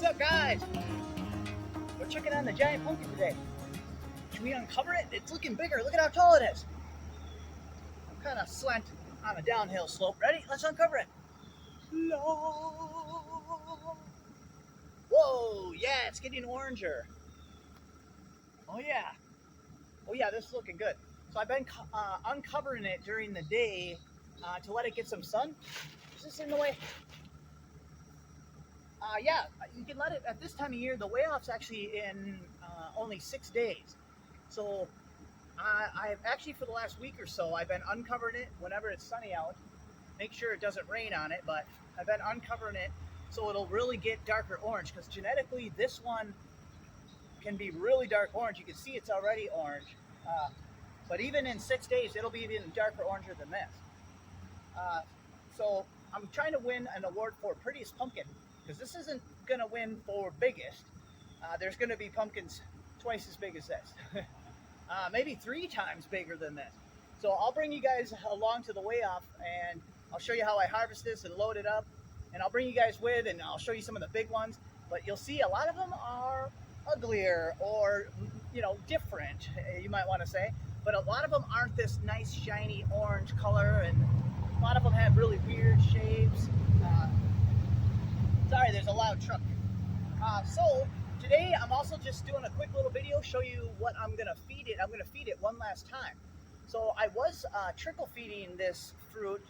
What's up, guys? We're checking on the giant pumpkin today. Should we uncover it? It's looking bigger. Look at how tall it is. I'm kind of slanted on a downhill slope. Ready? Let's uncover it. Whoa, yeah, it's getting oranger. Oh yeah. Oh yeah, this is looking good. So I've been uncovering it during the day to let it get some sun. Is this in the way? Yeah, you can let it at this time of year. The weigh off's actually in only 6 days. So I've actually, for the last week or so, I've been uncovering it whenever it's sunny out. Make sure it doesn't rain on it, but I've been uncovering it so it'll really get darker orange, because genetically this one can be really dark orange. You can see it's already orange. But even in 6 days, it'll be even darker oranger than this. So I'm trying to win an award for prettiest pumpkin, because this isn't going to win for biggest. There's going to be pumpkins twice as big as this. Maybe 3 times bigger than this. So I'll bring you guys along to the weigh off, and I'll show you how I harvest this and load it up. And I'll bring you guys with, and I'll show you some of the big ones. But you'll see a lot of them are uglier or, different, you might want to say. But a lot of them aren't this nice, shiny orange color, and a lot of them have really weird shapes. Sorry, there's a loud truck. So today I'm also just doing a quick little video, show you what I'm gonna feed it. I'm gonna feed it one last time. So I was trickle feeding this fruit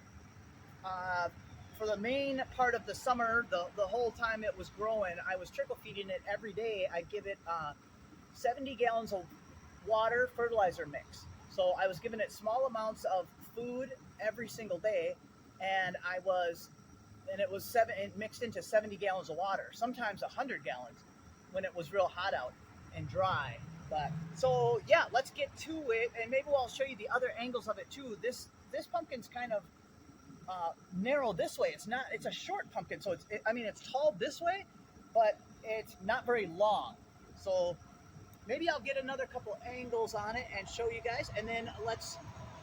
for the main part of the summer. The whole time it was growing, I was trickle feeding it every day. I'd give it 70 gallons of water fertilizer mix. So I was giving it small amounts of food every single day, and it mixed into 70 gallons of water, sometimes 100 gallons when it was real hot out and dry. But so yeah, let's get to it, and maybe I'll show you the other angles of it too. This pumpkin's kind of narrow this way. It's a short pumpkin, so it's tall this way, but it's not very long. So maybe I'll get another couple angles on it and show you guys, and then let's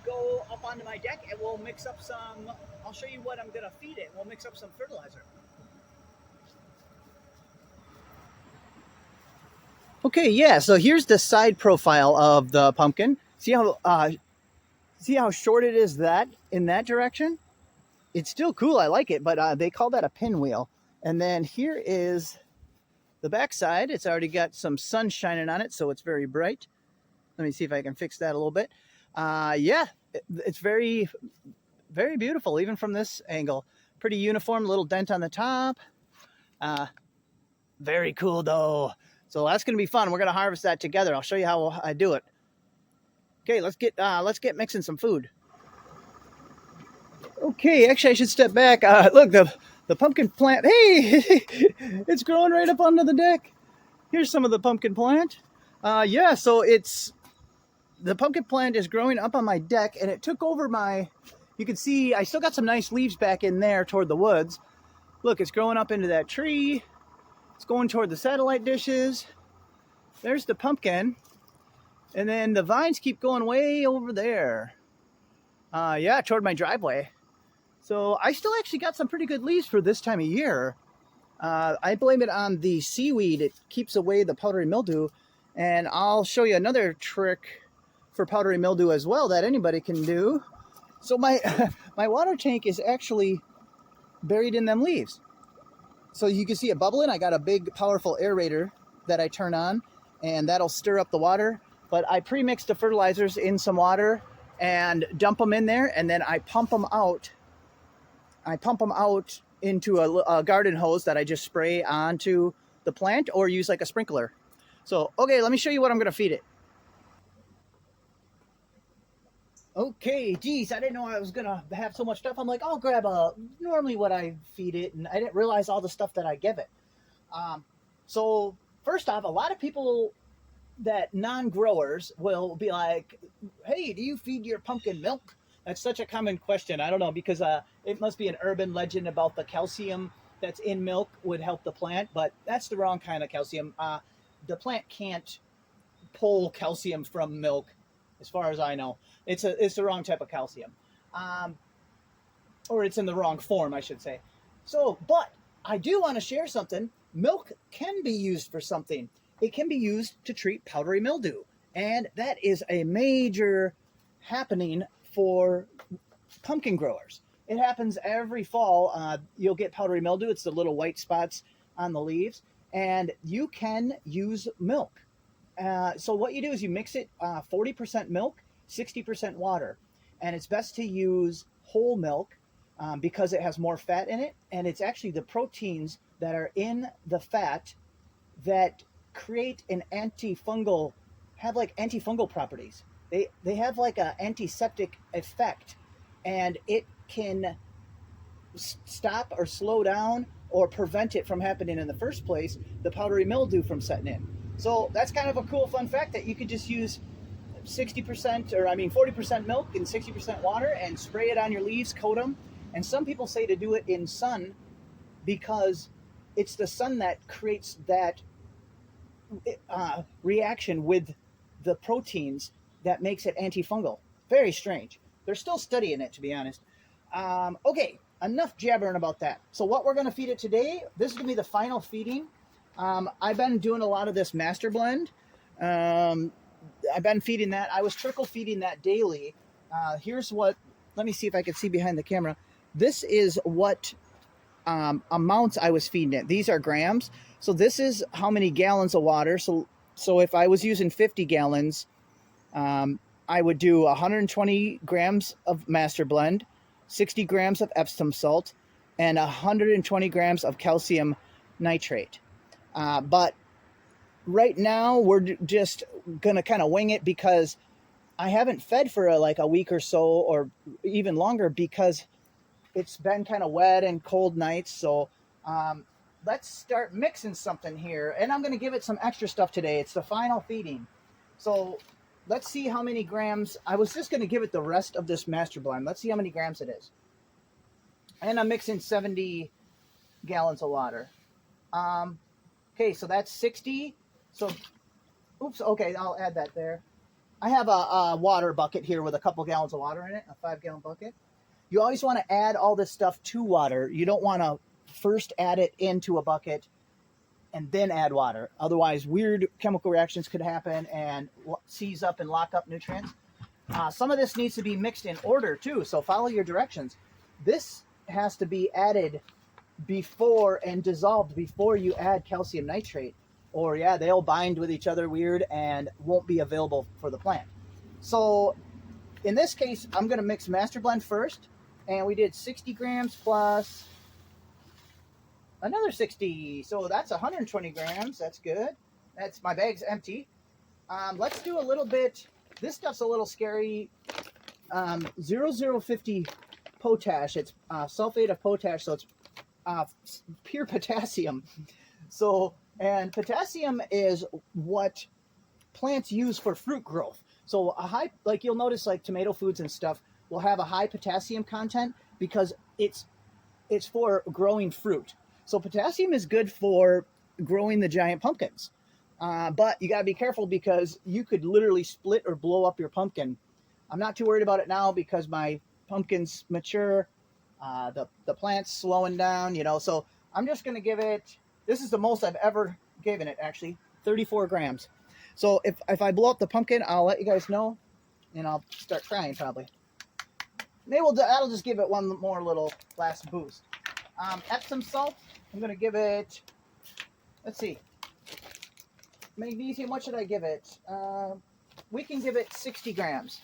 go up onto my deck and we'll mix up some. I'll show you what I'm gonna feed it. We'll mix up some fertilizer. Okay, yeah, so here's the side profile of the pumpkin. See how short it is in that direction? It's still cool, I like it, but they call that a pinwheel. And then here is the back side. It's already got some sun shining on it, so it's very bright. Let me see if I can fix that a little bit. Yeah, it's very, very beautiful, even from this angle. Pretty uniform, little dent on the top. Very cool though. So that's gonna be fun. We're gonna harvest that together. I'll show you how I do it. Okay, let's get mixing some food. Okay, actually I should step back. Look, the pumpkin plant. Hey, it's growing right up onto the deck. Here's some of the pumpkin plant. Yeah, so the pumpkin plant is growing up on my deck, and it took over you can see I still got some nice leaves back in there toward the woods. Look, it's growing up into that tree. It's going toward the satellite dishes. There's the pumpkin. And then the vines keep going way over there. Yeah, toward my driveway. So I still actually got some pretty good leaves for this time of year. I blame it on the seaweed. It keeps away the powdery mildew. And I'll show you another trick for powdery mildew as well that anybody can do. So my water tank is actually buried in them leaves. So you can see it bubbling. I got a big, powerful aerator that I turn on, and that'll stir up the water. But I pre-mix the fertilizers in some water and dump them in there, and then I pump them out. I pump them out into a garden hose that I just spray onto the plant or use like a sprinkler. So, okay, let me show you what I'm going to feed it. Okay, geez, I didn't know I was gonna have so much stuff. I'm like, I'll grab normally what I feed it, and I didn't realize all the stuff that I give it. So first off, a lot of people that non-growers will be like, hey, do you feed your pumpkin milk? That's such a common question. I don't know, because it must be an urban legend about the calcium that's in milk would help the plant, but that's the wrong kind of calcium. The plant can't pull calcium from milk, as far as I know. It's the wrong type of calcium, or it's in the wrong form, I should say. So, but I do want to share something. milk can be used for something. It can be used to treat powdery mildew. And that is a major happening for pumpkin growers. It happens every fall. You'll get powdery mildew. It's the little white spots on the leaves. And you can use milk. So what you do is you mix it 40% milk, 60% water. And it's best to use whole milk because it has more fat in it. And it's actually the proteins that are in the fat that create an antifungal, have like antifungal properties. They have like an antiseptic effect, and it can stop or slow down or prevent it from happening in the first place, the powdery mildew from setting in. So that's kind of a cool fun fact that you could just use 60% or I mean 40% milk and 60% water and spray it on your leaves, coat them. And some people say to do it in sun because it's the sun that creates that reaction with the proteins that makes it antifungal. Very strange. They're still studying it, to be honest. Okay, enough jabbering about that. So what we're going to feed it today, this is going to be the final feeding. I've been doing a lot of this master blend. I've been feeding that. I was trickle feeding that daily. Here's what, let me see if I can see behind the camera. This is what amounts I was feeding it. These are grams. So this is how many gallons of water. So if I was using 50 gallons, I would do 120 grams of master blend, 60 grams of Epsom salt, and 120 grams of calcium nitrate. But right now we're just going to kind of wing it because I haven't fed for like a week or so or even longer because it's been kind of wet and cold nights. So let's start mixing something here. And I'm going to give it some extra stuff today. It's the final feeding. So let's see how many grams. I was just going to give it the rest of this master blend. Let's see how many grams it is. And I'm mixing 70 gallons of water. Okay, so that's 60. So, oops, okay, I'll add that there. I have a water bucket here with a couple gallons of water in it, a 5-gallon bucket. You always want to add all this stuff to water. You don't want to first add it into a bucket and then add water. Otherwise, weird chemical reactions could happen and seize up and lock up nutrients. Some of this needs to be mixed in order too, so follow your directions. This has to be added before and dissolved before you add calcium nitrate, or yeah, they'll bind with each other weird and won't be available for the plant. So in this case, I'm going to mix master blend first, and we did 60 grams plus another 60, so that's 120 grams. That's good. That's, my bag's empty. Let's do a little bit. This stuff's a little scary. 0050 potash. It's sulfate of potash, so it's pure potassium. So, and potassium is what plants use for fruit growth. So a high, like you'll notice, like tomato foods and stuff will have a high potassium content because it's for growing fruit. So potassium is good for growing the giant pumpkins. But you got to be careful because you could literally split or blow up your pumpkin. I'm not too worried about it now because my pumpkins mature. The plant's slowing down, you know. So I'm just going to give it, this is the most I've ever given it, actually, 34 grams. So if I blow up the pumpkin, I'll let you guys know, and I'll start crying probably. Maybe that'll just give it one more little last boost. Epsom salt, I'm going to give it, let's see, magnesium, what should I give it? We can give it 60 grams.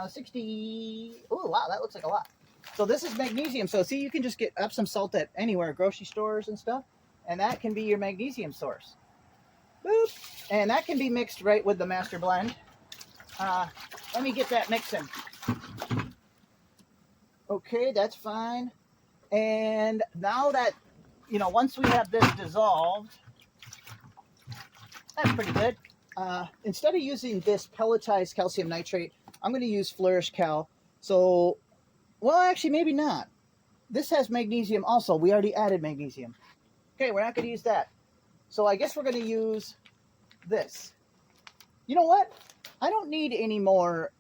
60, oh wow, that looks like a lot. So this is magnesium. So see, you can just get Epsom salt at anywhere, grocery stores and stuff, and that can be your magnesium source. Boop. And that can be mixed right with the master blend. Let me get that mixing. Okay, that's fine. And now that, you know, once we have this dissolved, that's pretty good. Instead of using this pelletized calcium nitrate, I'm going to use Flourish Cal. So, well, actually, maybe not. This has magnesium also. We already added magnesium. Okay, we're not going to use that. So I guess we're going to use this. You know what? I don't need any more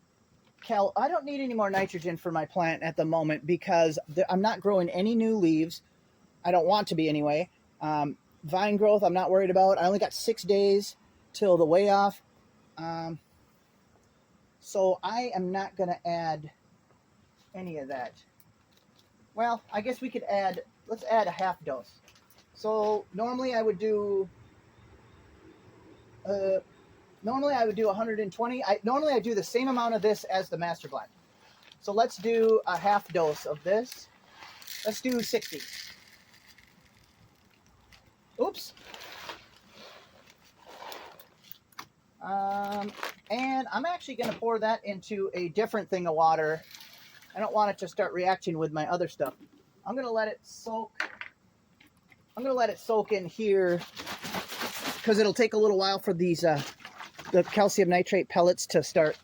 I don't need any more nitrogen for my plant at the moment because I'm not growing any new leaves. I don't want to be anyway. Vine growth, I'm not worried about. I only got 6 days till the weigh off. So I am not going to add any of that. Well, I guess we could add, let's add a half dose. So normally I would do 120. Normally I do the same amount of this as the Master Blend. So let's do a half dose of this. Let's do 60. Oops. And I'm actually going to pour that into a different thing of water. I don't want it to start reacting with my other stuff. I'm going to let it soak. I'm going to let it soak in here because it'll take a little while for these the calcium nitrate pellets to start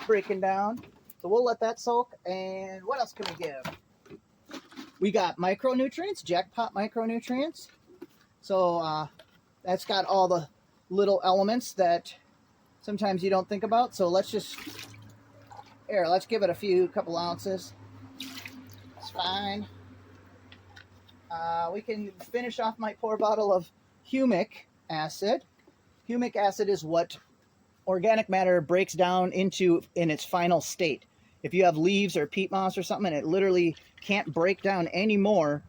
breaking down. So we'll let that soak. And what else can we give? We got micronutrients, Jackpot micronutrients. So that's got all the little elements that sometimes you don't think about. So let's just, let's give it a couple ounces. It's fine. We can finish off my pour bottle of humic acid. Humic acid is what organic matter breaks down into in its final state. If you have leaves or peat moss or something and it literally can't break down anymore,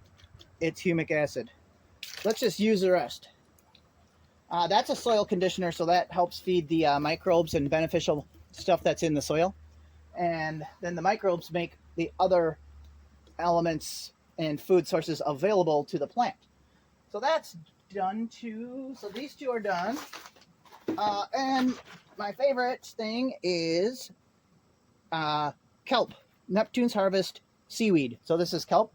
it's humic acid. Let's just use the rest. That's a soil conditioner, so that helps feed the microbes and beneficial stuff that's in the soil. And then the microbes make the other elements and food sources available to the plant. So that's done too. So these two are done. And my favorite thing is kelp, Neptune's Harvest seaweed. So this is kelp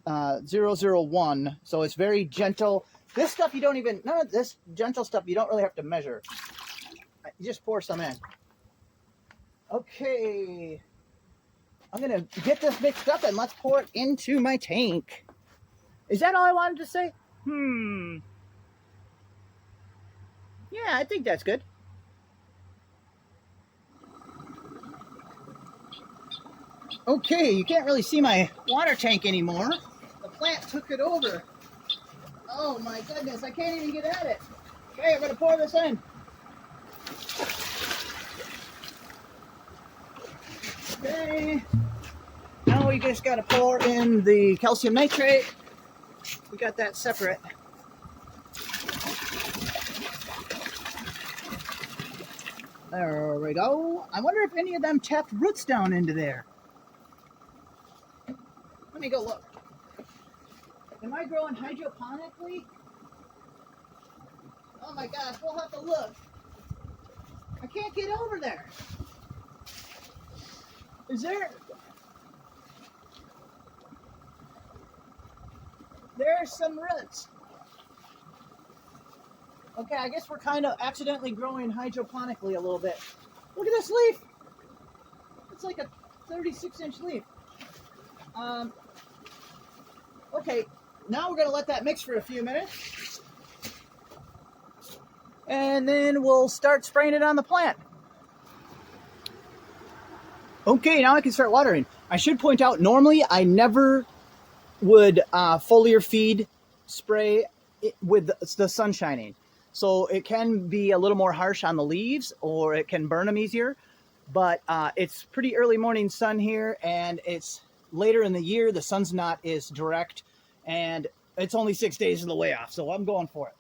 001. So it's very gentle. This stuff you don't even, none of this gentle stuff you don't really have to measure. You just pour some in. Okay. I'm going to get this mixed up and let's pour it into my tank. Is that all I wanted to say? Yeah, I think that's good. Okay, you can't really see my water tank anymore. The plant took it over. Oh my goodness, I can't even get at it. Okay, I'm going to pour this in. Okay. Now we just got to pour in the calcium nitrate. We got that separate. There we go. I wonder if any of them tapped roots down into there. Let me go look. Am I growing hydroponically? Oh my gosh, we'll have to look. I can't get over there. Is there... There's some roots. Okay, I guess we're kind of accidentally growing hydroponically a little bit. Look at this leaf. It's like a 36-inch leaf. Okay, now we're going to let that mix for a few minutes. And then we'll start spraying it on the plant. Okay, now I can start watering. I should point out, normally I never would foliar feed spray with the sun shining. So it can be a little more harsh on the leaves or it can burn them easier. But it's pretty early morning sun here and it's later in the year. The sun's not as direct and it's only 6 days of the way off. So I'm going for it.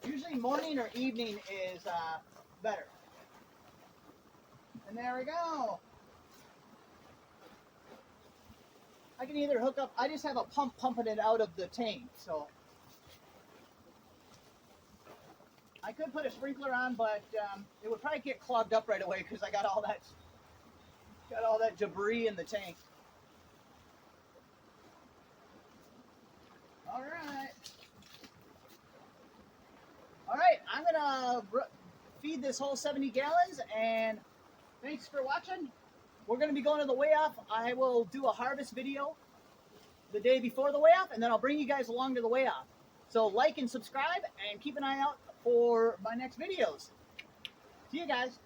Usually morning or evening is better. And there we go. I can either hook up, I just have a pump pumping it out of the tank, so. I could put a sprinkler on, but it would probably get clogged up right away because I got all that debris in the tank. All right. All right, I'm gonna feed this whole 70 gallons, and thanks for watching. We're going to be going to the weigh off. I will do a harvest video the day before the weigh off, and then I'll bring you guys along to the weigh off. So like and subscribe, and keep an eye out for my next videos. See you guys.